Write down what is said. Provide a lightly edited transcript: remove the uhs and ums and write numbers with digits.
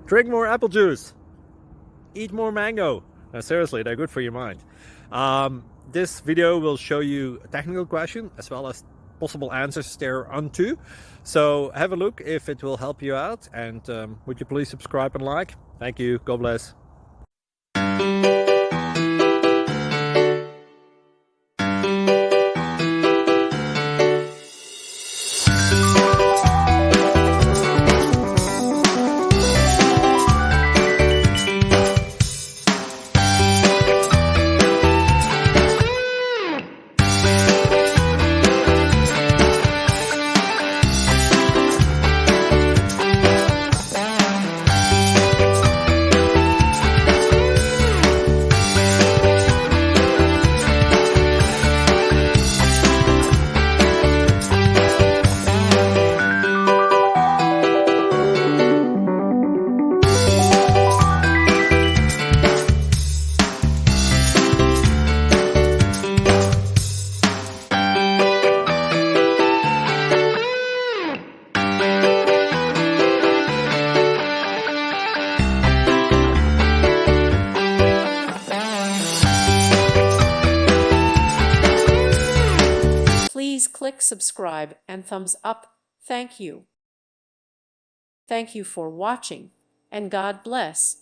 Drink more apple juice. Eat more mango. No, seriously, they're good for your mind. This video will show you a technical question as well as possible answers thereunto. So have a look if it will help you out, and would you please subscribe and like? Thank you. God bless. Please click subscribe and thumbs up. Thank you. Thank you for watching, and God bless.